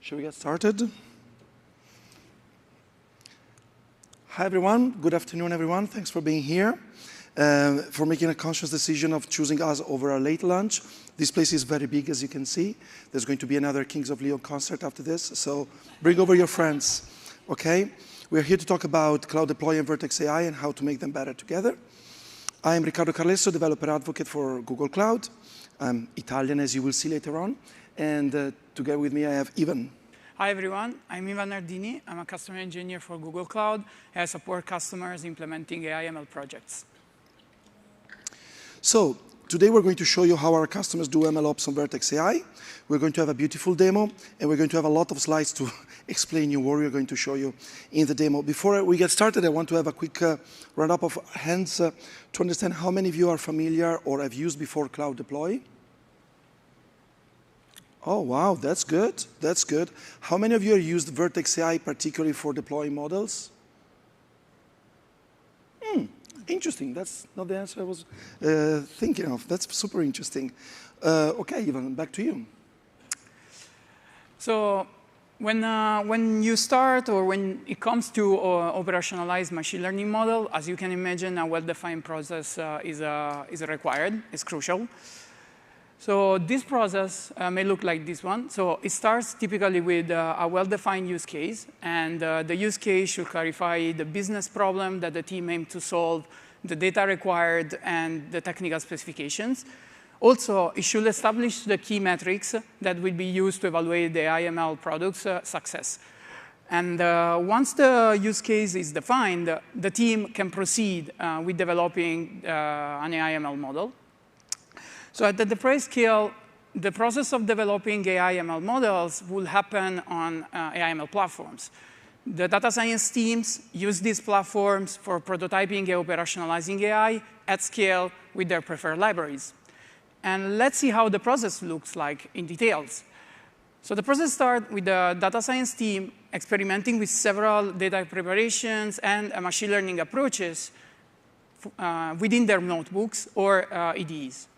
Shall we get started? Hi, everyone. Good afternoon, everyone. Thanks for being here, for making a conscious decision of choosing us over a late lunch. This place is very big, as you can see. There's going to be another Kings of Leon concert after this, so bring over your friends, okay? We're here to talk about Cloud Deploy and Vertex AI and how to make them better together. I'm Riccardo Carlesso, developer advocate for Google Cloud. I'm Italian, as you will see later on. And together with me, I have Ivan. Hi, everyone. I'm Ivan Nardini. I'm a customer engineer for Google Cloud. I support customers implementing AI/ML projects. So today, we're going to show you how our customers do MLOps on Vertex AI. We're going to have a beautiful demo, and we're going to have a lot of slides to explain you what we're going to show you in the demo. Before we get started, I want to have a quick roundup of hands to understand how many of you are familiar or have used before Cloud Deploy. Oh, wow, that's good. That's good. How many of you have used Vertex AI, particularly for deploying models? Interesting. That's not the answer I was thinking of. That's super interesting. OK, Ivan, back to you. So when you start or when it comes to operationalize machine learning model, as you can imagine, a well-defined process is required. It's crucial. So this process may look like this one. So it starts typically with a well-defined use case. And the use case should clarify the business problem that the team aims to solve, the data required, and the technical specifications. Also, it should establish the key metrics that will be used to evaluate the AI/ML product's success. And once the use case is defined, the team can proceed with developing an AI/ML model. So at the enterprise scale, the process of developing AI/ML models will happen on AI/ML platforms. The data science teams use these platforms for prototyping and operationalizing AI at scale with their preferred libraries. And let's see how the process looks like in details. So the process starts with the data science team experimenting with several data preparations and machine learning approaches within their notebooks or IDEs.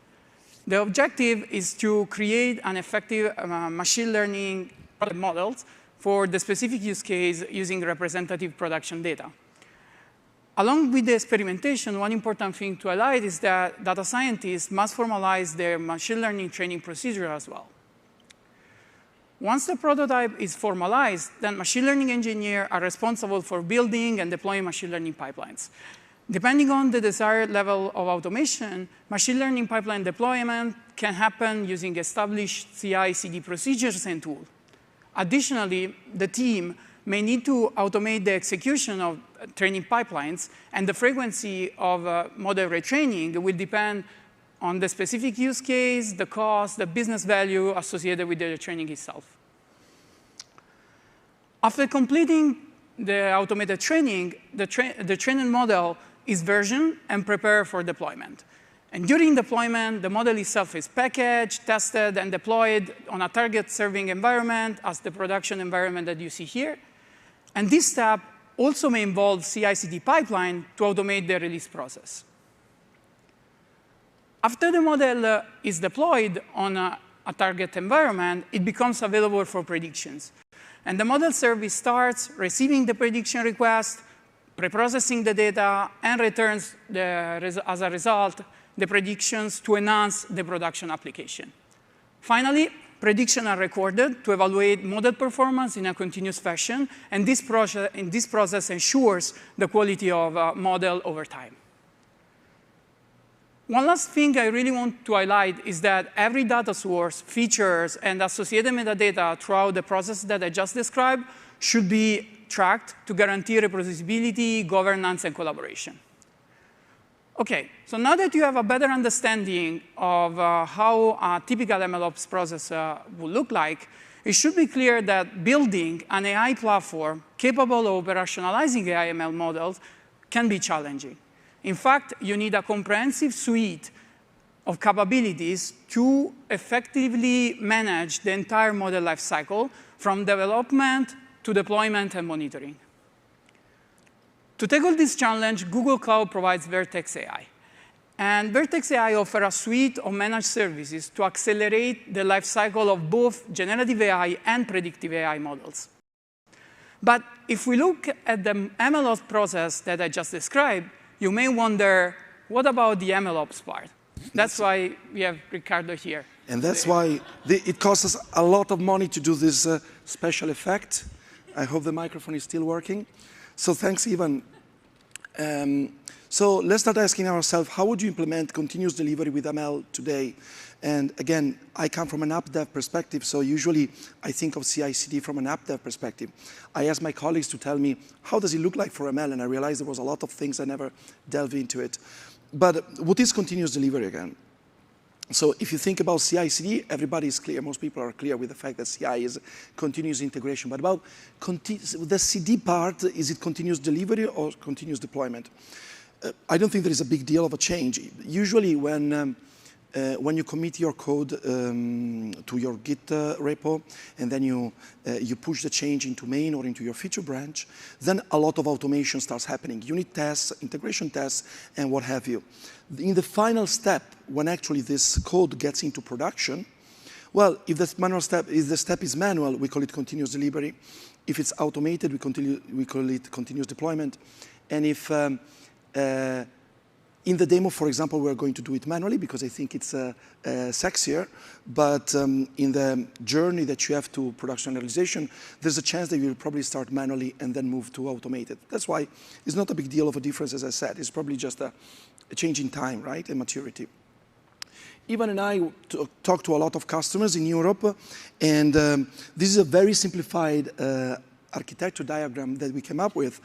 The objective is to create an effective machine learning models for the specific use case using representative production data. Along with the experimentation, one important thing to highlight is that data scientists must formalize their machine learning training procedure as well. Once the prototype is formalized, then machine learning engineers are responsible for building and deploying machine learning pipelines. Depending on the desired level of automation, machine learning pipeline deployment can happen using established CI/CD procedures and tools. Additionally, the team may need to automate the execution of training pipelines, and the frequency of model retraining will depend on the specific use case, the cost, the business value associated with the training itself. After completing the automated training, the training model is versioned and prepared for deployment. And during deployment, the model itself is packaged, tested, and deployed on a target serving environment as the production environment that you see here. And this step also may involve CI/CD pipeline to automate the release process. After the model is deployed on a target environment, it becomes available for predictions. And the model service starts receiving the prediction request, preprocessing the data, and returns, as a result, the predictions to enhance the production application. Finally, predictions are recorded to evaluate model performance in a continuous fashion. And this process ensures the quality of a model over time. One last thing I really want to highlight is that every data source, features, and associated metadata throughout the process that I just described should be tracked to guarantee reproducibility, governance, and collaboration. OK, so now that you have a better understanding of how a typical MLOps process will look like, it should be clear that building an AI platform capable of operationalizing AI/ML models can be challenging. In fact, you need a comprehensive suite of capabilities to effectively manage the entire model lifecycle, from development to deployment and monitoring. To tackle this challenge, Google Cloud provides Vertex AI. And Vertex AI offers a suite of managed services to accelerate the lifecycle of both generative AI and predictive AI models. But if we look at the MLOps process that I just described, you may wonder, what about the MLOps part? That's why we have Ricardo here. And that's why it costs us a lot of money to do this special effect. I hope the microphone is still working. So thanks, Ivan. So let's start asking ourselves, how would you implement continuous delivery with ML today? And again, I come from an app dev perspective, so usually I think of CI/CD from an app dev perspective. I asked my colleagues to tell me, how does it look like for ML? And I realized there was a lot of things I never delved into it. But what is continuous delivery again? So if you think about CI/CD, everybody is clear. Most people are clear with the fact that CI is continuous integration. But about the CD part, is it continuous delivery or continuous deployment? I don't think there is a big deal of a change. Usually when you commit your code to your Git repo, and then you push the change into main or into your feature branch, then a lot of automation starts happening. Unit tests, integration tests, and what have you. In the final step, when actually this code gets into production, well, if the step is manual, we call it continuous delivery. If it's automated, we call it continuous deployment. And if in the demo, for example, we're going to do it manually because I think it's sexier. But in the journey that you have to production realization, there's a chance that you'll probably start manually and then move to automated. That's why it's not a big deal of a difference, as I said. It's probably just a change in time, right, and maturity. Ivan and I talk to a lot of customers in Europe, and this is a very simplified architecture diagram that we came up with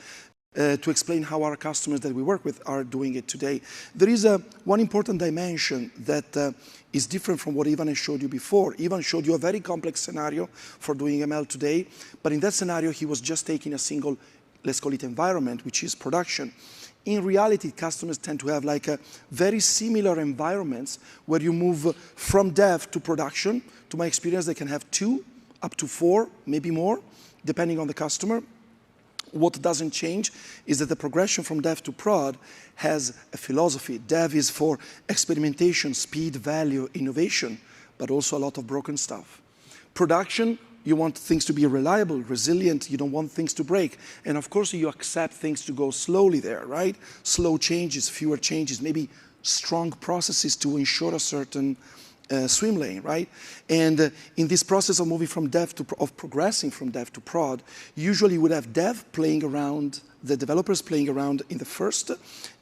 to explain how our customers that we work with are doing it today. There is one important dimension that is different from what Ivan has showed you before. Ivan showed you a very complex scenario for doing ML today, but in that scenario, he was just taking a single, let's call it environment, which is production. In reality, customers tend to have like a very similar environments where you move from dev to production. To my experience, they can have 2 up to 4, maybe more, depending on the customer. What doesn't change is that the progression from dev to prod has a philosophy. Dev is for experimentation, speed, value, innovation, but also a lot of broken stuff. Production, you want things to be reliable, resilient, you don't want things to break. And of course, you accept things to go slowly there, right? Slow changes, fewer changes, maybe strong processes to ensure a certain swim lane, right? And in this process of moving from dev to, of progressing from dev to prod, usually you would have dev playing around, the developers playing around in the first,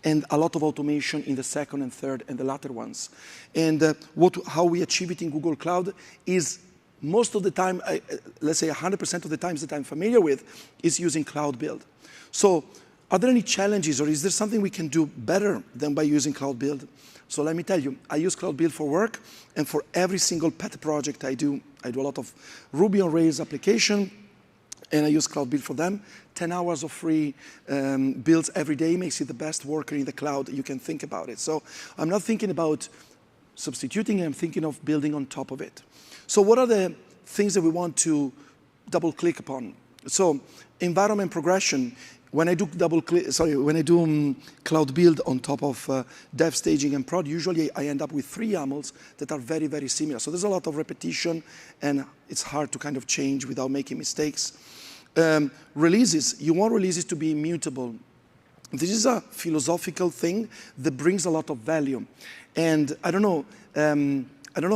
and a lot of automation in the second and third and the latter ones. And how we achieve it in Google Cloud is most of the time, let's say 100% of the times that I'm familiar with, is using Cloud Build. So are there any challenges, or is there something we can do better than by using Cloud Build? So let me tell you, I use Cloud Build for work, and for every single pet project I do a lot of Ruby on Rails application, and I use Cloud Build for them. 10 hours of free builds every day makes it the best worker in the cloud you can think about it. So I'm not thinking about substituting, I'm thinking of building on top of it. So what are the things that we want to double click upon? So environment progression. When I do Cloud Build on top of dev staging and prod, usually I end up with 3 YAMLs that are very, very similar. So there's a lot of repetition, and it's hard to kind of change without making mistakes. Releases, you want releases to be immutable. This is a philosophical thing that brings a lot of value. And I don't know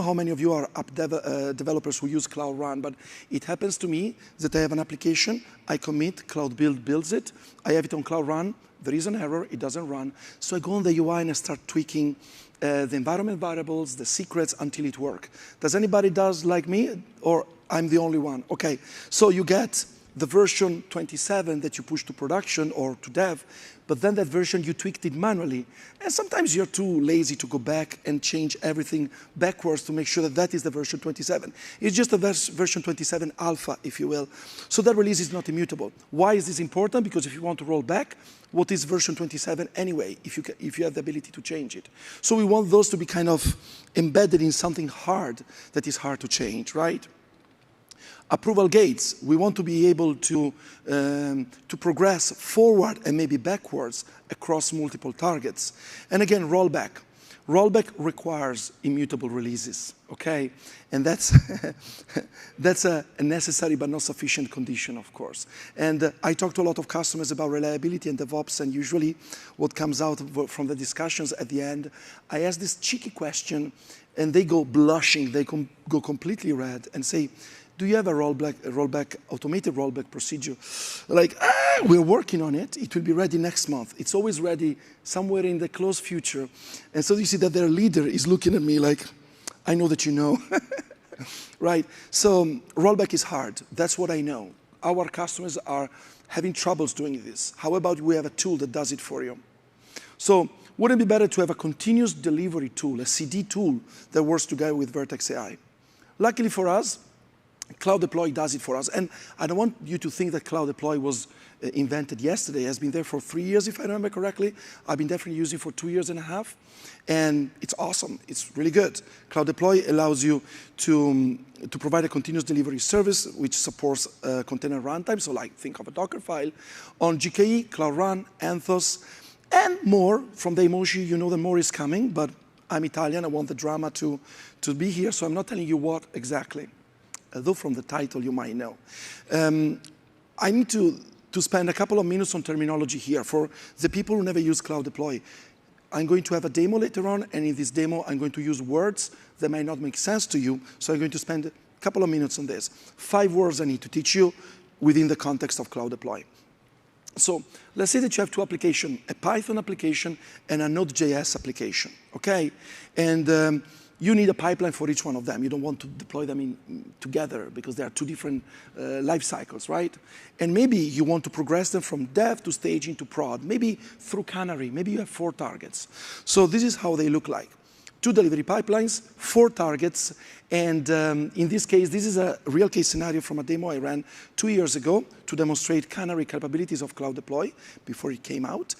how many of you are app developers who use Cloud Run, but it happens to me that I have an application, I commit, Cloud Build builds it, I have it on Cloud Run, there is an error, it doesn't run. So I go on the UI and I start tweaking the environment variables, the secrets, until it works. Does anybody does like me, or I'm the only one? Okay, so you get the version 27 that you push to production or to dev, but then that version you tweaked it manually. And sometimes you're too lazy to go back and change everything backwards to make sure that that is the version 27. It's just a version 27 alpha, if you will. So that release is not immutable. Why is this important? Because if you want to roll back, what is version 27 anyway, if you have the ability to change it? So we want those to be kind of embedded in something hard that is hard to change, right? Approval gates, we want to be able to progress forward and maybe backwards across multiple targets. And again, rollback. rollback requires immutable releases, okay? And that's, that's a necessary but not sufficient condition, of course. And I talk to a lot of customers about reliability and DevOps, and usually what comes out from the discussions at the end, I ask this cheeky question, and they go blushing, they go completely red and say, do you have a automated rollback procedure? Like, we're working on it. It will be ready next month. It's always ready somewhere in the close future. And so you see that their leader is looking at me like, I know that you know. Right? So rollback is hard. That's what I know. Our customers are having troubles doing this. How about we have a tool that does it for you? So wouldn't it be better to have a continuous delivery tool, a CD tool that works together with Vertex AI? Luckily for us, Cloud Deploy does it for us. And I don't want you to think that Cloud Deploy was invented yesterday. It has been there for 3 years, if I remember correctly. I've been definitely using it for 2.5 years. And it's awesome. It's really good. Cloud Deploy allows you to provide a continuous delivery service which supports container runtime. So like, think of a Docker file. On GKE, Cloud Run, Anthos, and more. From the emoji, you know that more is coming. But I'm Italian. I want the drama to be here. So I'm not telling you what exactly. Although from the title you might know. I need to spend a couple of minutes on terminology here for the people who never use Cloud Deploy. I'm going to have a demo later on, and in this demo I'm going to use words that might not make sense to you, so I'm going to spend a couple of minutes on this. 5 words I need to teach you within the context of Cloud Deploy. So let's say that you have 2 applications, a Python application and a Node.js application, okay? And you need a pipeline for each one of them. You don't want to deploy them together because they are 2 different life cycles, right? And maybe you want to progress them from dev to staging to prod, maybe through Canary. Maybe you have 4 targets. So this is how they look like. 2 delivery pipelines, 4 targets, and in this case, this is a real case scenario from a demo I ran 2 years ago to demonstrate Canary capabilities of Cloud Deploy before it came out.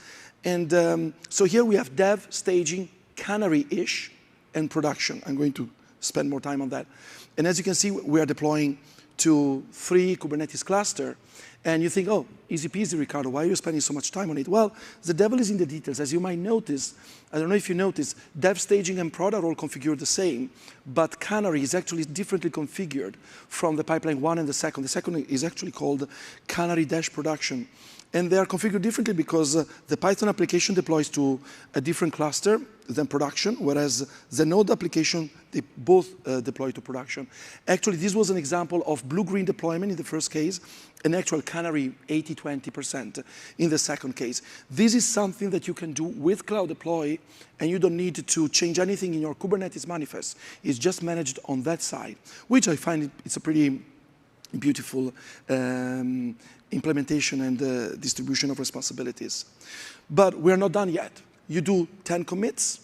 And so here we have dev, staging, Canary-ish, and production. I'm going to spend more time on that. And as you can see, we are deploying to 3 Kubernetes cluster. And you think, oh, easy peasy, Ricardo, why are you spending so much time on it? Well, the devil is in the details. As you might notice, I don't know if you noticed, dev, staging, and prod are all configured the same, but Canary is actually differently configured from the pipeline 1 and the second. The second is actually called Canary-production. And they are configured differently because the Python application deploys to a different cluster than production, whereas the Node application, they both deploy to production. Actually, this was an example of blue-green deployment in the first case, and actual Canary 80-20% in the second case. This is something that you can do with Cloud Deploy, and you don't need to change anything in your Kubernetes manifest. It's just managed on that side, which I find it's a pretty beautiful implementation and distribution of responsibilities. But we're not done yet. You do 10 commits.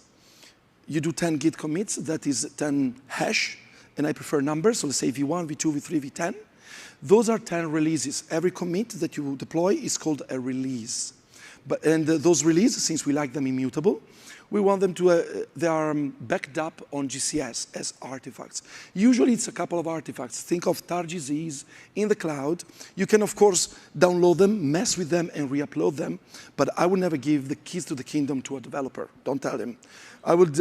You do 10 Git commits. That is 10 hash. And I prefer numbers. So let's say V1, V2, V3, V10. Those are 10 releases. Every commit that you deploy is called a release. And those releases, since we like them immutable, we want them to, they are backed up on GCS as artifacts. Usually it's a couple of artifacts. Think of tar.gzs in the cloud. You can, of course, download them, mess with them, and re-upload them. But I would never give the keys to the kingdom to a developer. Don't tell him. I would,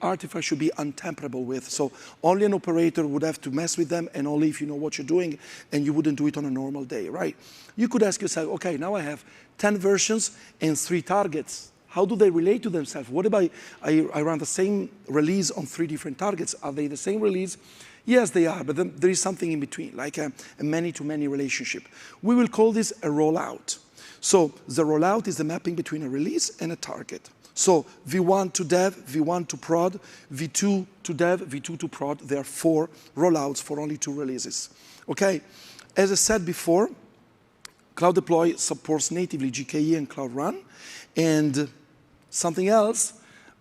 artifacts should be untamperable with. So only an operator would have to mess with them, and only if you know what you're doing, and you wouldn't do it on a normal day, right? You could ask yourself, okay, now I have 10 versions and 3 targets. How do they relate to themselves? What if I run the same release on 3 different targets? Are they the same release? Yes, they are, but then there is something in between, like a many-to-many relationship. We will call this a rollout. So the rollout is the mapping between a release and a target. So V1 to dev, V1 to prod, V2 to dev, V2 to prod. There are 4 rollouts for only 2 releases. Okay, as I said before, Cloud Deploy supports natively GKE and Cloud Run. And something else,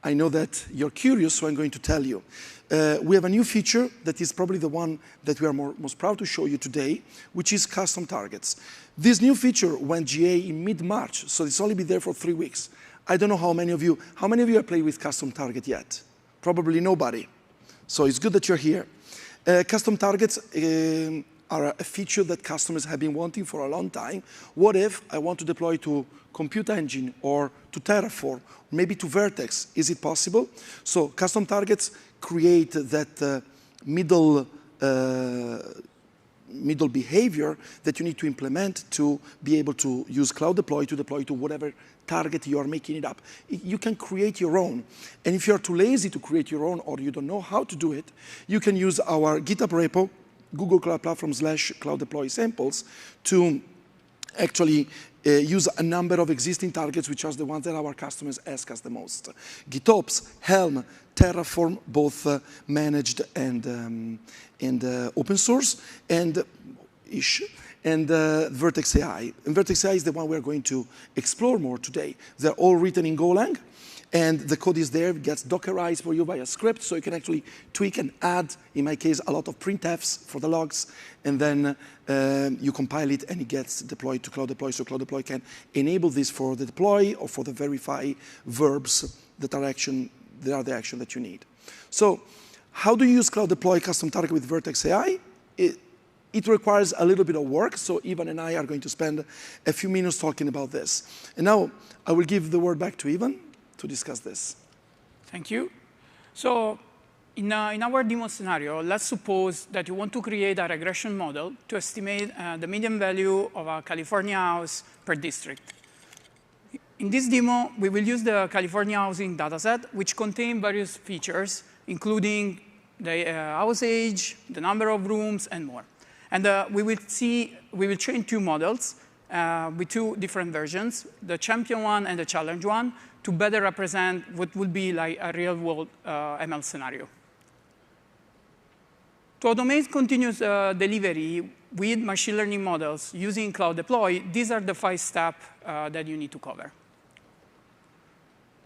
I know that you're curious, so I'm going to tell you. We have a new feature that is probably the one that we are most proud to show you today, which is custom targets. This new feature went GA in mid-March, so it's only been there for 3 weeks. I don't know how many of you have played with custom target yet? Probably nobody. So it's good that you're here. Custom targets are a feature that customers have been wanting for a long time. What if I want to deploy to Compute Engine or to Terraform, maybe to Vertex? Is it possible? So custom targets create that middle behavior that you need to implement to be able to use Cloud Deploy to deploy to whatever target you are making it up. You can create your own. And if you're too lazy to create your own or you don't know how to do it, you can use our GitHub repo, Google Cloud Platform /Cloud Deploy samples, to actually use a number of existing targets, which are the ones that our customers ask us the most. GitOps, Helm, Terraform, both managed and open source, and Vertex AI. And Vertex AI is the one we're going to explore more today. They're all written in Golang, and the code is there, it gets Dockerized for you by a script, so you can actually tweak and add, in my case, a lot of printfs for the logs, and then you compile it and it gets deployed to Cloud Deploy, so Cloud Deploy can enable this for the deploy or for the verify verbs that are the action that you need. So how do you use Cloud Deploy custom target with Vertex AI? It requires a little bit of work, so Ivan and I are going to spend a few minutes talking about this. And now I will give the word back to Ivan to discuss this. Thank you. So in our demo scenario, let's suppose that you want to create a regression model to estimate the median value of a California house per district. In this demo, we will use the California housing dataset, which contain various features, including the house age, the number of rooms, and more. And we will train two models with two different versions, the champion one and the challenge one, to better represent what would be like a real-world ML scenario. To automate continuous delivery with machine learning models using Cloud Deploy, these are the 5 steps that you need to cover.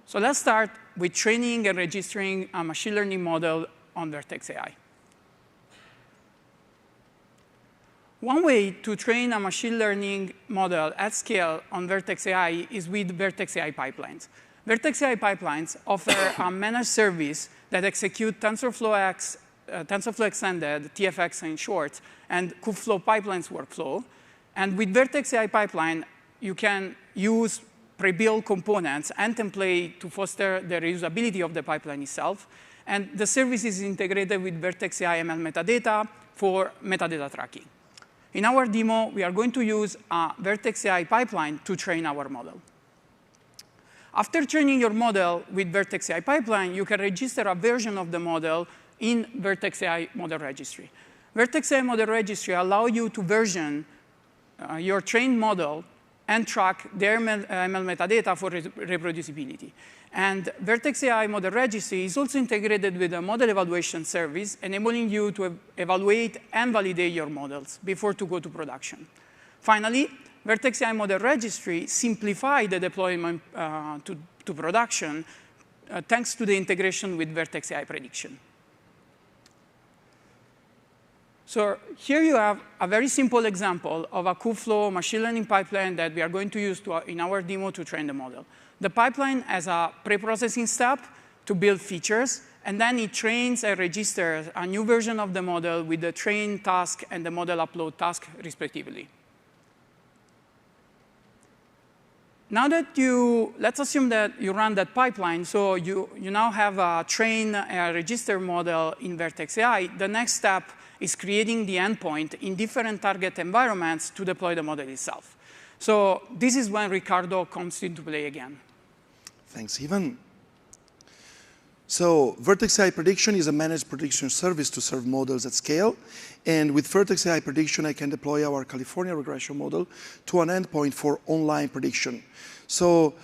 So let's start with training and registering a machine learning model on Vertex AI. One way to train a machine learning model at scale on Vertex AI is with Vertex AI pipelines. Vertex AI pipelines offer a managed service that executes TensorFlow X, TensorFlow Extended, TFX in short, and Kubeflow pipelines workflow. And with Vertex AI pipeline, you can use pre-built components and template to foster the reusability of the pipeline itself. And the service is integrated with Vertex AI ML metadata for metadata tracking. In our demo, we are going to use a Vertex AI pipeline to train our model. After training your model with Vertex AI pipeline, you can register a version of the model in Vertex AI model registry. Vertex AI model registry allows you to version your trained model and track their ML metadata for reproducibility. And Vertex AI model registry is also integrated with a model evaluation service, enabling you to evaluate and validate your models before to go to production. Finally, Vertex AI model registry simplifies the deployment to production thanks to the integration with Vertex AI prediction. So here you have a very simple example of a Kubeflow machine learning pipeline that we are going to use in our demo to train the model. The pipeline has a pre-processing step to build features, and then it trains and registers a new version of the model with the train task and the model upload task, respectively. Now that let's assume that you run that pipeline, so you now have a train register model in Vertex AI. The next step is creating the endpoint in different target environments to deploy the model itself. So this is when Ricardo comes into play again. Thanks, Ivan. So Vertex AI Prediction is a managed prediction service to serve models at scale. And with Vertex AI Prediction, I can deploy our California regression model to an endpoint for online prediction. So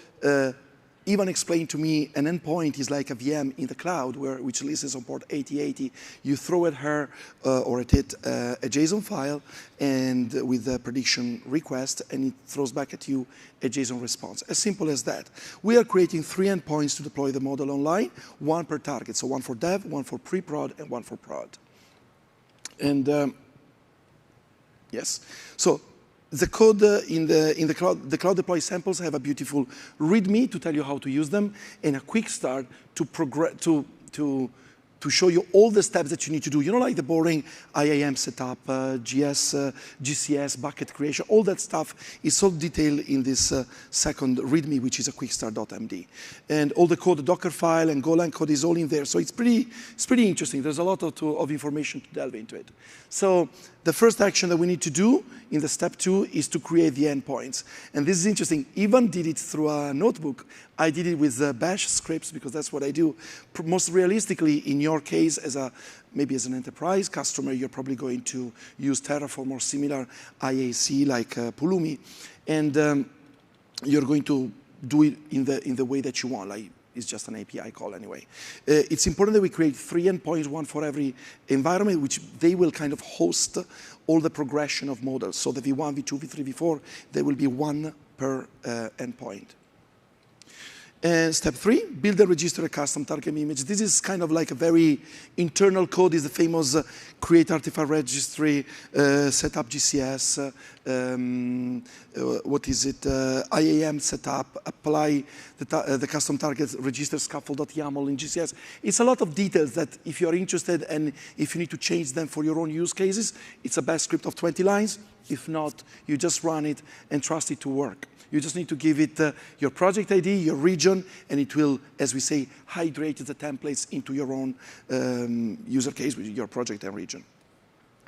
Ivan explained to me an endpoint is like a VM in the cloud which listens on port 8080. You throw at her or at it a JSON file and with the prediction request, and it throws back at you a JSON response. As simple as that. We are creating 3 endpoints to deploy the model online, 1 per target. So 1 for dev, 1 for pre-prod, and 1 for prod. And yes, so the code in the Cloud Deploy samples have a beautiful README to tell you how to use them, and a quick start to to show you all the steps that you need to do. You know, like the boring IAM setup, GCS, bucket creation, all that stuff is so detailed in this second README, which is a quickstart.md. And all the code, the Docker file and Golang code is all in there. So it's pretty interesting. There's a lot of information to delve into it. So the first action that we need to do in the step 2 is to create the endpoints. And this is interesting. Ivan did it through a notebook. I did it with bash scripts because that's what I do. Most realistically, in your case, maybe as an enterprise customer, you're probably going to use Terraform or similar IAC like Pulumi. And you're going to do it in the way that you want. Like, it's just an API call anyway. It's important that we create 3 endpoints, one for every environment, which they will kind of host all the progression of models. So the V1, V2, V3, V4, there will be 1 per endpoint. And step 3, build and register a custom target image. This is kind of like a very internal code. Is the famous create artifact registry, set up GCS, IAM setup, apply the custom target register scaffold.yaml in GCS. It's a lot of details that if you're interested and if you need to change them for your own use cases, it's a bash script of 20 lines. If not, you just run it and trust it to work. You just need to give it your project ID, your region, and it will, as we say, hydrate the templates into your own user case with your project and region.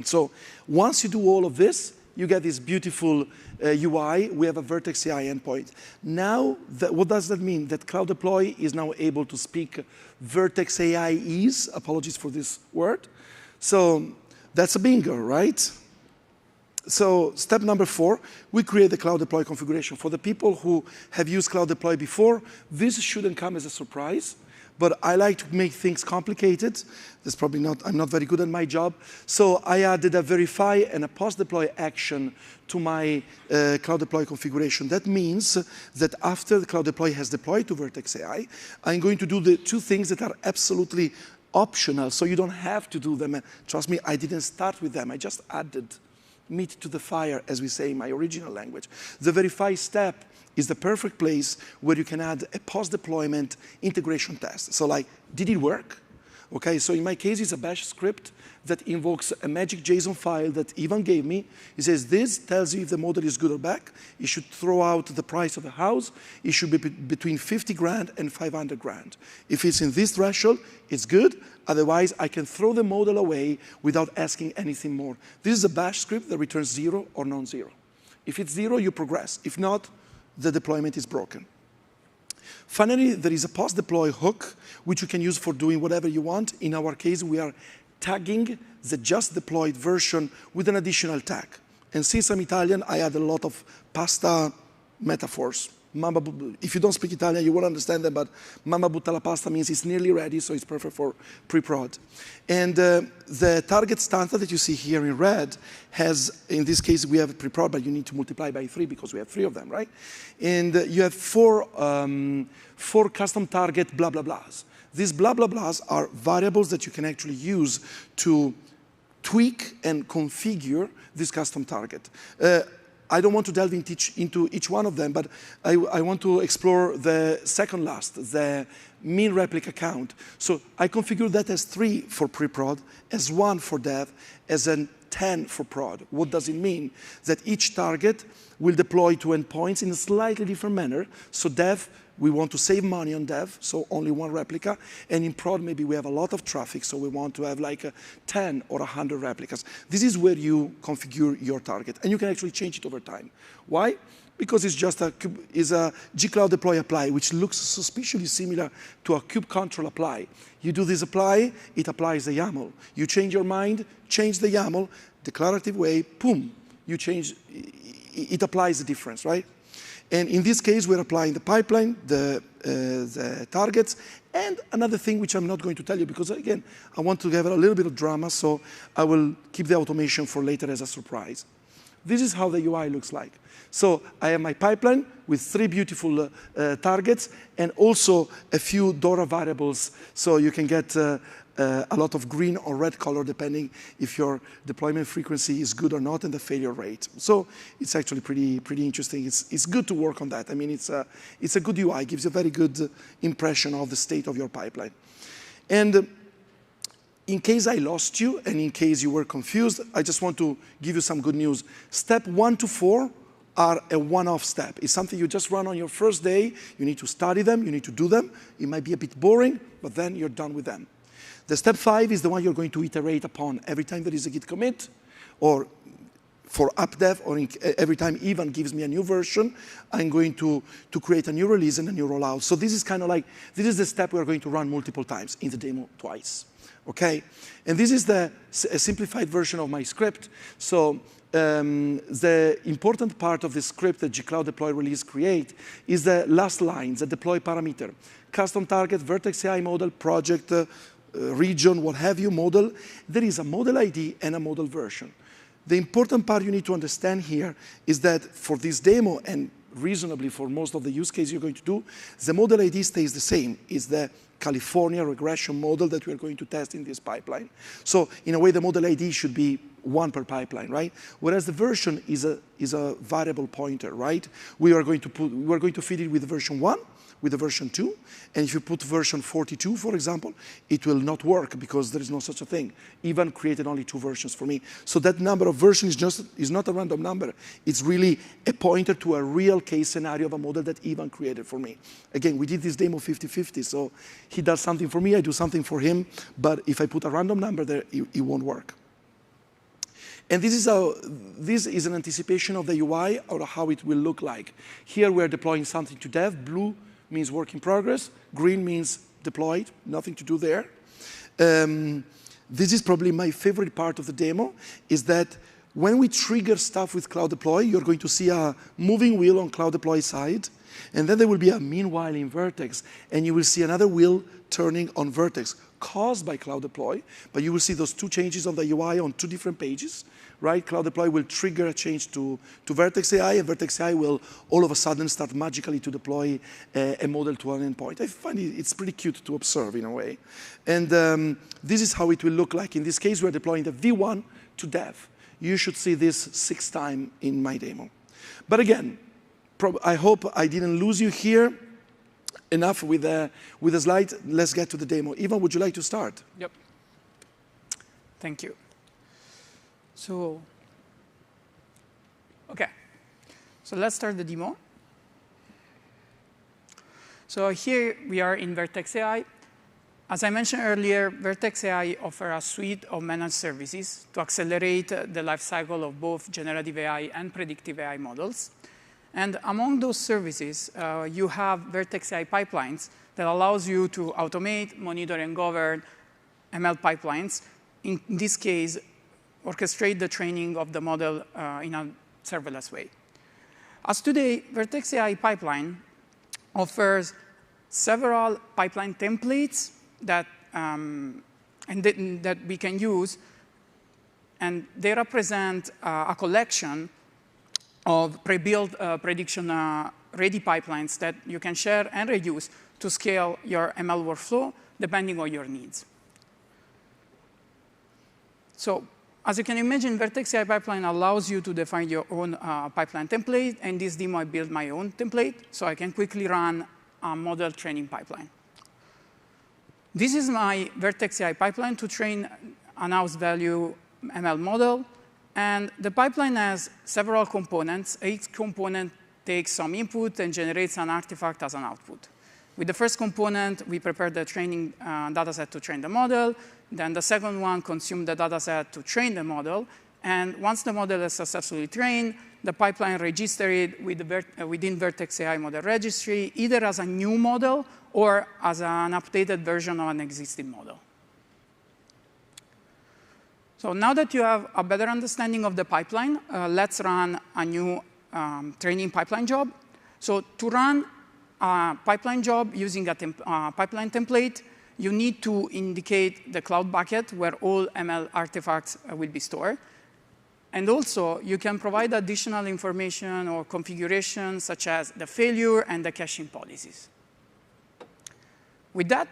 So once you do all of this, you get this beautiful UI. We have a Vertex AI endpoint. Now, what does that mean? That Cloud Deploy is now able to speak Vertex AIese, apologies for this word. So that's a bingo, right? So step number 4, we create the Cloud Deploy configuration. For the people who have used Cloud Deploy before, this shouldn't come as a surprise, but I like to make things complicated. That's probably not, I'm not very good at my job. So I added a verify and a post-deploy action to my Cloud Deploy configuration. That means that after the Cloud Deploy has deployed to Vertex AI, I'm going to do the 2 things that are absolutely optional, so you don't have to do them. Trust me, I didn't start with them. I just added meat to the fire, as we say in my original language. The verify step is the perfect place where you can add a post-deployment integration test. So like, did it work? Okay, so in my case, it's a bash script that invokes a magic JSON file that Ivan gave me. He says, this tells you if the model is good or bad. It should throw out the price of the house. It should be between 50 grand and 500 grand. If it's in this threshold, it's good. Otherwise, I can throw the model away without asking anything more. This is a bash script that returns 0 or non-zero. If it's 0, you progress. If not, the deployment is broken. Finally, there is a post-deploy hook, which you can use for doing whatever you want. In our case, we are tagging the just deployed version with an additional tag. And since I'm Italian, I add a lot of pasta metaphors. If you don't speak Italian, you won't understand them, but mamma butta la pasta means it's nearly ready, so it's perfect for pre-prod. And the target standard that you see here in red has, in this case, we have pre-prod, but you need to multiply by 3 because we have 3 of them, right? And you have 4 custom target blah, blah, blahs. These blah, blah, blahs are variables that you can actually use to tweak and configure this custom target. I don't want to delve into each one of them, but I want to explore the second last, the mean replica count. So I configure that as 3 for pre-prod, as 1 for dev, as an 10 for prod. What does it mean? That each target will deploy to endpoints in a slightly different manner. So dev, we want to save money on dev, so only 1 replica. And in prod, maybe we have a lot of traffic, so we want to have like 10 or 100 replicas. This is where you configure your target. And you can actually change it over time. Why? Because it's just a gcloud deploy apply, which looks suspiciously similar to a kube control apply. You do this apply, it applies the YAML. You change your mind, change the YAML, declarative way, boom, you change, it applies the difference, right? And in this case, we're applying the pipeline, the targets, and another thing which I'm not going to tell you because, again, I want to have a little bit of drama, so I will keep the automation for later as a surprise. This is how the UI looks like. So I have my pipeline with 3 beautiful targets and also a few DORA variables, so you can get a lot of green or red color depending if your deployment frequency is good or not and the failure rate. So it's actually pretty interesting. It's good to work on that. I mean, it's a good UI, gives you a very good impression of the state of your pipeline. And in case I lost you and in case you were confused, I just want to give you some good news. Step 1 to 4 are a one-off step. It's something you just run on your first day. You need to study them. You need to do them. It might be a bit boring, but then you're done with them. The step 5 is the one you're going to iterate upon every time there is a git commit, or for updev, or every time Ivan gives me a new version, I'm going to create a new release and a new rollout. So this is kind of like, this is the step we're going to run multiple times in the demo twice. Okay, and this is a simplified version of my script. So the important part of the script that gcloud deploy release create is the last line, the deploy parameter. Custom target, Vertex AI model, project, region, what have you, model. There is a model ID and a model version. The important part you need to understand here is that for this demo, and reasonably for most of the use cases you're going to do, the model ID stays the same. It's the California regression model that we're going to test in this pipeline. So in a way, the model ID should be one per pipeline, right? Whereas the version is a variable pointer, right? We are going to feed it with version 1, with the version 2, and if you put version 42, for example, it will not work because there is no such a thing. Ivan created only 2 versions for me. So that number of versions is not a random number. It's really a pointer to a real case scenario of a model that Ivan created for me. Again, we did this demo 50-50, so he does something for me, I do something for him, but if I put a random number there, it won't work. And this is an anticipation of the UI or how it will look like. Here we're deploying something to dev. Blue means work in progress. Green means deployed, nothing to do there. This is probably my favorite part of the demo, is that when we trigger stuff with Cloud Deploy, you're going to see a moving wheel on Cloud Deploy side, and then there will be a meanwhile in Vertex, and you will see another wheel turning on Vertex, caused by Cloud Deploy, but you will see those 2 changes on the UI on 2 different pages, right? Cloud Deploy will trigger a change to Vertex AI, and Vertex AI will all of a sudden start magically to deploy a model to an endpoint. I find it's pretty cute to observe in a way. And this is how it will look like. In this case, we're deploying the V1 to dev. You should see this 6 times in my demo. But again, I hope I didn't lose you here. Enough with the slide. Let's get to the demo. Ivan, would you like to start? Yep. Thank you. So, okay. So let's start the demo. So here we are in Vertex AI. As I mentioned earlier, Vertex AI offers a suite of managed services to accelerate the lifecycle of both generative AI and predictive AI models. And among those services, you have Vertex AI pipelines that allows you to automate, monitor, and govern ML pipelines. In this case, orchestrate the training of the model in a serverless way. As today, Vertex AI pipeline offers several pipeline templates that we can use, and they represent a collection of pre-built prediction-ready pipelines that you can share and reuse to scale your ML workflow depending on your needs. So as you can imagine, Vertex AI pipeline allows you to define your own pipeline template. And this demo, I built my own template, so I can quickly run a model training pipeline. This is my Vertex AI pipeline to train an house value ML model. And the pipeline has several components. Each component takes some input and generates an artifact as an output. With the first component, we prepare the training dataset to train the model. Then the second one consumes the dataset to train the model. And once the model is successfully trained, the pipeline registers it within Vertex AI model registry, either as a new model or as an updated version of an existing model. So now that you have a better understanding of the pipeline, let's run a new training pipeline job. So to run a pipeline job using a pipeline template, you need to indicate the cloud bucket where all ML artifacts will be stored. And also, you can provide additional information or configuration, such as the failure and the caching policies. With that,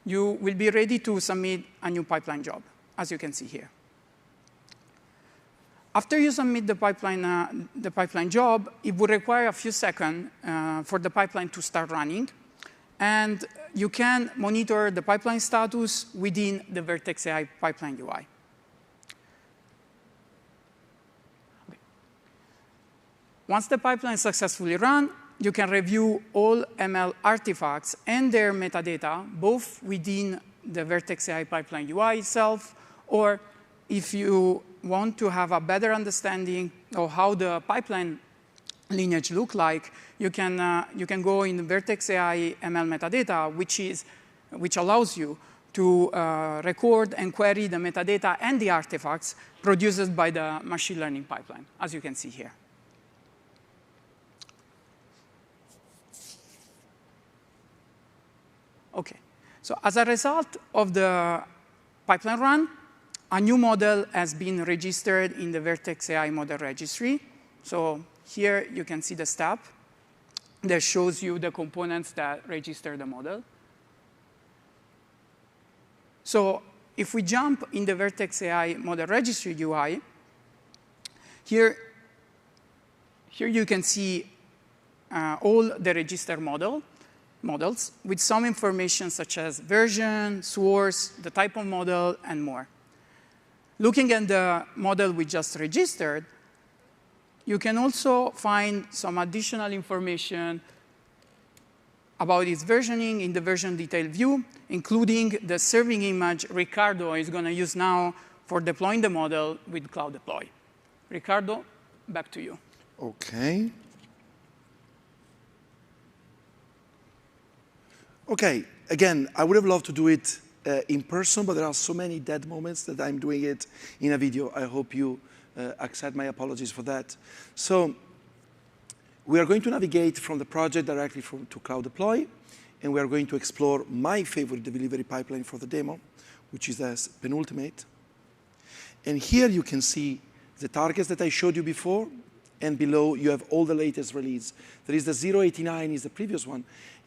you will be ready to submit a new pipeline job, as you can see here. After you submit the pipeline job, it would require a few seconds for the pipeline to start running. And you can monitor the pipeline status within the Vertex AI pipeline UI. Okay. Once the pipeline is successfully run, you can review all ML artifacts and their metadata, both within the Vertex AI pipeline UI itself, or if you want to have a better understanding of how the pipeline lineage look like, you can go in the Vertex AI ML metadata, which allows you to record and query the metadata and the artifacts produced by the machine learning pipeline, as you can see here. Okay, so as a result of the pipeline run, a new model has been registered in the Vertex AI model registry. So here you can see the step that shows you the components that register the model. So if we jump in the Vertex AI model registry UI, here you can see all the registered models with some information such as version, source, the type of model, and more. Looking at the model we just registered, you can also find some additional information about its versioning in the version detail view, including the serving image Ricardo is going to use now for deploying the model with Cloud Deploy. Ricardo, back to you. OK. OK, again, I would have loved to do it in person, but there are so many dead moments that I'm doing it in a video. I hope you accept my apologies for that. So we are going to navigate from the project directly to Cloud Deploy, and we are going to explore my favorite delivery pipeline for the demo, which is as penultimate. And here you can see the targets that I showed you before, and below you have all the latest release. There is the 089 is the previous one,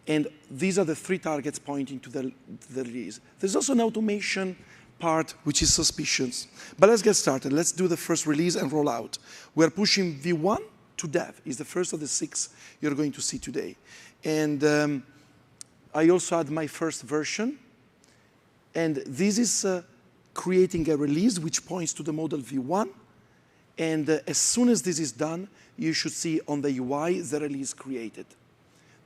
and these are the 3 targets pointing to the release. There's also an automation part, which is suspicious. But let's get started. Let's do the first release and roll out. We're pushing V1 to dev. It's the first of the 6 you're going to see today. And I also had my first version. And this is creating a release which points to the model V1. And as soon as this is done, you should see on the UI the release created.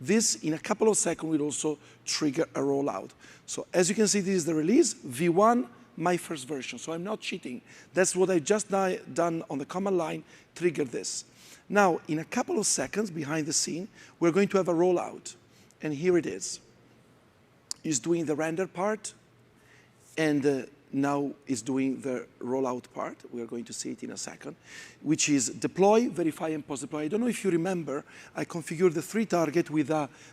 This, in a couple of seconds, will also trigger a rollout. So as you can see, this is the release, V1, my first version. So I'm not cheating. That's what I just done on the command line, trigger this. Now, in a couple of seconds, behind the scene, we're going to have a rollout. And here it is. It's doing the render part, and now it's doing the rollout part. We're going to see it in a second, which is deploy, verify, and post-deploy. I don't know if you remember, I configured the 3 target with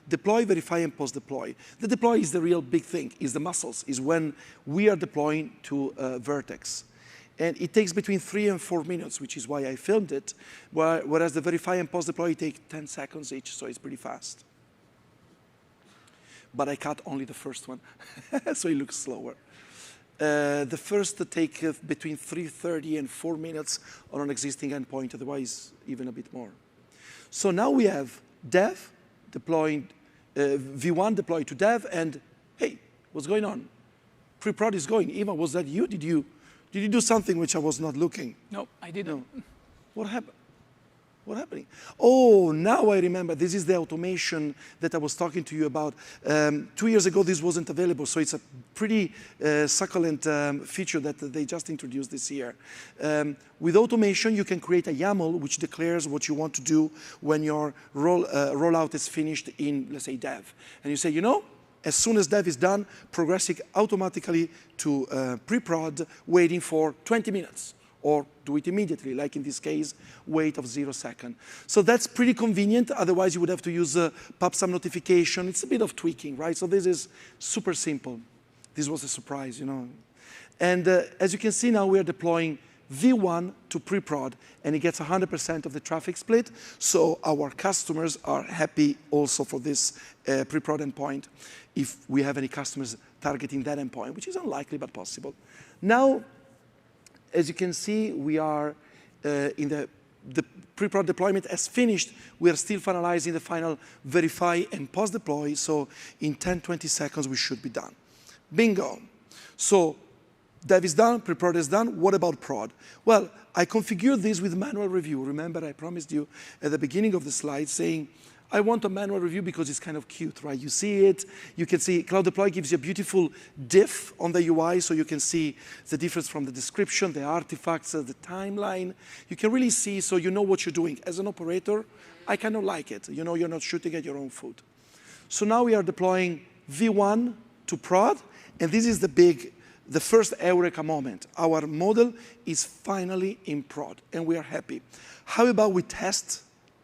deploy, verify, and post-deploy. The deploy is the real big thing, is the muscles, is when we are deploying to Vertex. And it takes between 3 and 4 minutes, which is why I filmed it, whereas the verify and post-deploy take 10 seconds each, so it's pretty fast. But I cut only the first one, so it looks slower. The first take between 3:30 and 4 minutes on an existing endpoint, otherwise even a bit more. So now we have dev deploying, V1 deployed to dev, and hey, what's going on? Pre-prod is going. Eva, was that you? Did you do something which I was not looking? No, I didn't. No. What happened? What's happening? Oh, now I remember. This is the automation that I was talking to you about. 2 years ago, this wasn't available, so it's a pretty succulent feature that they just introduced this year. With automation, you can create a YAML which declares what you want to do when your rollout is finished in, let's say, dev. And you say, you know, as soon as dev is done, progressing automatically to pre-prod, waiting for 20 minutes. Or do it immediately, like in this case, wait of 0 seconds. So that's pretty convenient. Otherwise, you would have to use PubSub notification. It's a bit of tweaking, right? So this is super simple. This was a surprise, you know. And as you can see now, we are deploying V1 to pre-prod, and it gets 100% of the traffic split. So our customers are happy also for this pre-prod endpoint if we have any customers targeting that endpoint, which is unlikely but possible. Now, as you can see, we are in the the pre-prod deployment has finished. We are still finalizing the final verify and post-deploy. So in 10, 20 seconds, we should be done. Bingo. So dev is done, pre-prod is done. What about prod? Well, I configured this with manual review. Remember, I promised you at the beginning of the slide saying, I want a manual review because it's kind of cute, right? You see it, you can see Cloud Deploy gives you a beautiful diff on the UI, so you can see the difference from the description, the artifacts, the timeline. You can really see, so you know what you're doing. As an operator, I kind of like it. You know you're not shooting at your own foot. So now we are deploying V1 to prod, and this is the first eureka moment. Our model is finally in prod, and we are happy. How about we test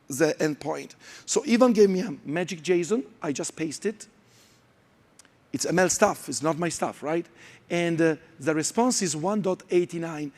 the endpoint? So Ivan gave me a magic JSON. I just pasted it. It's ML stuff. It's not my stuff, right? And the response is 1.89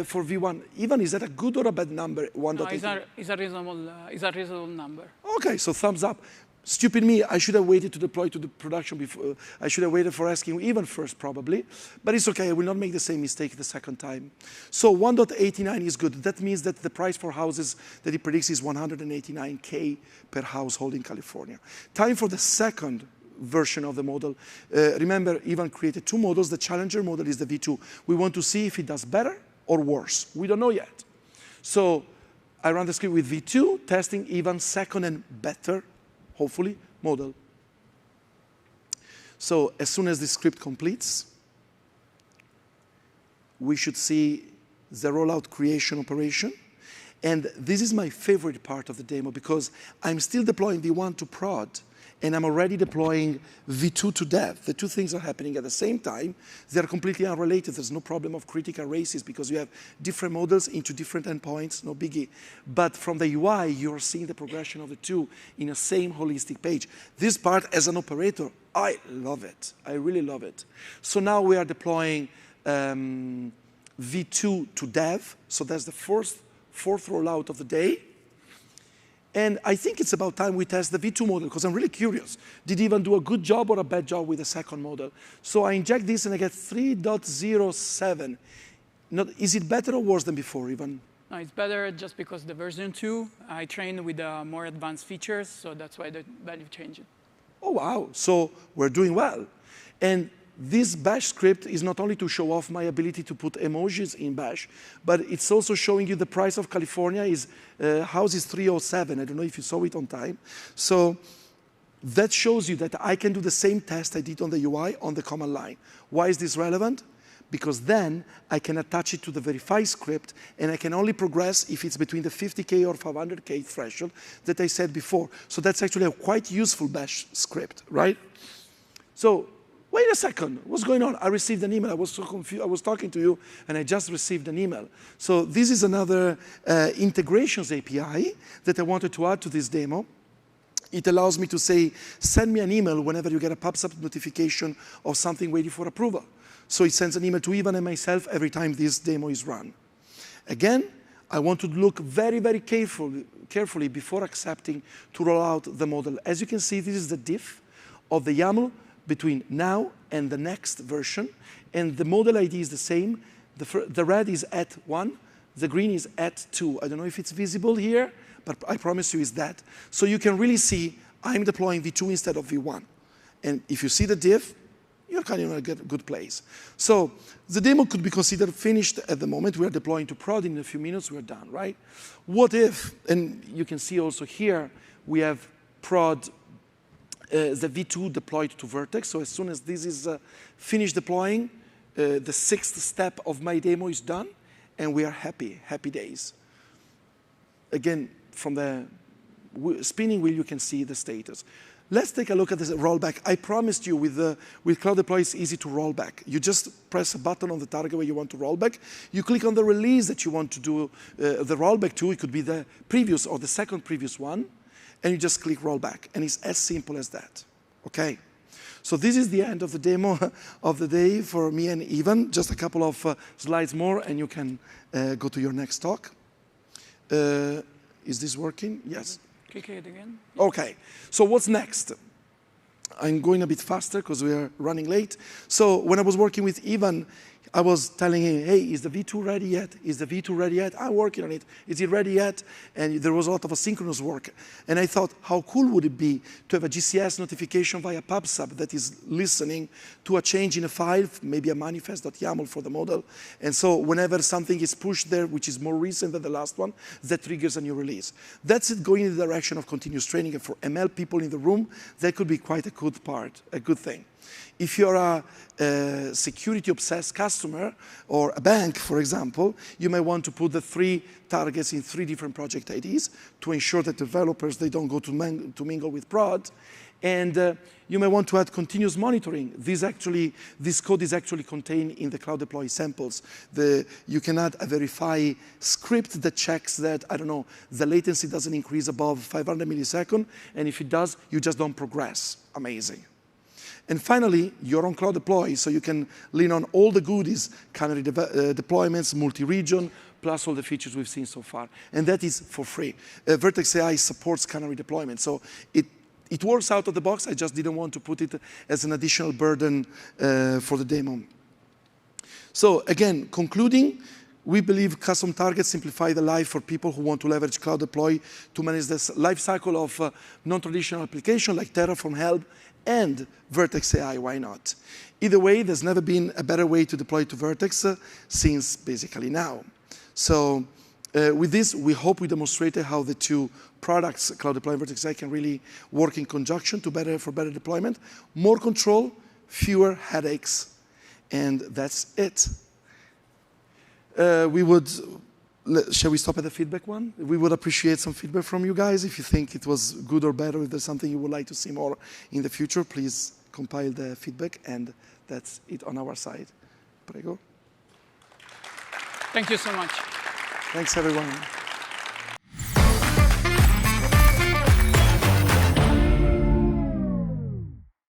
for V1. Ivan, is that a good or a bad number? 1.89. No, it's a reasonable number. Okay, so thumbs up. Stupid me, I should have waited to deploy to the production before. I should have waited for asking Ivan first, probably. But it's okay, I will not make the same mistake the second time. So 1.89 is good. That means that the price for houses that he predicts is 189K per household in California. Time for the second version of the model. Remember, Ivan created two models. The challenger model is the V2. We want to see if it does better or worse. We don't know yet. So I run the script with V2, testing Ivan's second and better, hopefully, model. So as soon as the script completes, we should see the rollout creation operation. And this is my favorite part of the demo because I'm still deploying V1 to prod, and I'm already deploying V2 to dev. The two things are happening at the same time. They're completely unrelated. There's no problem of critical races because you have different models into different endpoints, no biggie. But from the UI, you're seeing the progression of the two in a same holistic page. This part, as an operator, I love it. I really love it. So now we are deploying V2 to dev. So that's the fourth rollout of the day. And I think it's about time we test the V2 model because I'm really curious. Did Ivan do a good job or a bad job with the second model? So I inject this and I get 3.07. Is it better or worse than before, Ivan? No, it's better just because the version 2, I trained with more advanced features, so that's why the value changed. Oh, wow. So we're doing well. And this bash script is not only to show off my ability to put emojis in bash, but it's also showing you the price of California is, house is 307. I don't know if you saw it on time. So that shows you that I can do the same test I did on the UI on the command line. Why is this relevant? Because then I can attach it to the verify script, and I can only progress if it's between the 50K or 500K threshold that I said before. So that's actually a quite useful bash script, right? So wait a second, what's going on? I received an email. I was so confused. I was talking to you, and I just received an email. So this is another integrations API that I wanted to add to this demo. It allows me to say, send me an email whenever you get a pop-up notification of something waiting for approval. So it sends an email to Ivan and myself every time this demo is run. Again, I want to look very, very carefully before accepting to roll out the model. As you can see, this is the diff of the YAML between now and the next version. And the model ID is the same. The red is at 1. The green is at 2. I don't know if it's visible here, but I promise you it's that. So you can really see I'm deploying V2 instead of V1. And if you see the diff, you're kind of in a good place. So the demo could be considered finished at the moment. We are deploying to prod. In a few minutes, we're done, right? What if, and you can see also here, we have prod the V2 deployed to Vertex. So as soon as this is finished deploying, the sixth step of my demo is done, and we are happy days. Again, from the spinning wheel, you can see the status. Let's take a look at this rollback. I promised you with Cloud Deploy, it's easy to roll back. You just press a button on the target where you want to roll back. You click on the release that you want to do the rollback to. It could be the previous or the second previous one. And you just click rollback. And it's as simple as that. OK? So this is the end of the demo of the day for me and Ivan. Just a couple of slides more, and you can go to your next talk. Is this working? Yes. Click it again. OK. So what's next? I'm going a bit faster because we are running late. So when I was working with Ivan, I was telling him, hey, is the V2 ready yet? Is the V2 ready yet? I'm working on it. Is it ready yet? And there was a lot of asynchronous work. And I thought, how cool would it be to have a GCS notification via PubSub that is listening to a change in a file, maybe a manifest.yaml for the model. And so whenever something is pushed there, which is more recent than the last one, that triggers a new release. That's it going in the direction of continuous training. And for ML people in the room, that could be quite a good part, a good thing. If you're a security-obsessed customer or a bank, for example, you may want to put the 3 targets in 3 different project IDs to ensure that developers, they don't go to mingle with prod. And you may want to add continuous monitoring. This code is actually contained in the Cloud Deploy samples. You can add a verify script that checks that, I don't know, the latency doesn't increase above 500 milliseconds, and if it does, you just don't progress. Amazing. And finally, you're on Cloud Deploy, so you can lean on all the goodies, canary deployments, multi-region, plus all the features we've seen so far. And that is for free. Vertex AI supports canary deployment, so it works out of the box. I just didn't want to put it as an additional burden for the demo. So again, concluding, we believe custom targets simplify the life for people who want to leverage Cloud Deploy to manage this life cycle of non-traditional applications like Terraform, Helm, and Vertex AI, why not? Either way, there's never been a better way to deploy to Vertex since basically now. So with this, we hope we demonstrated how the 2 products, Cloud Deploy and Vertex AI, can really work in conjunction for better deployment. More control, fewer headaches, and that's it. Shall we stop at the feedback one? We would appreciate some feedback from you guys. If you think it was good or bad, or if there's something you would like to see more in the future, please compile the feedback, and that's it on our side. Prego. Thank you so much. Thanks, everyone.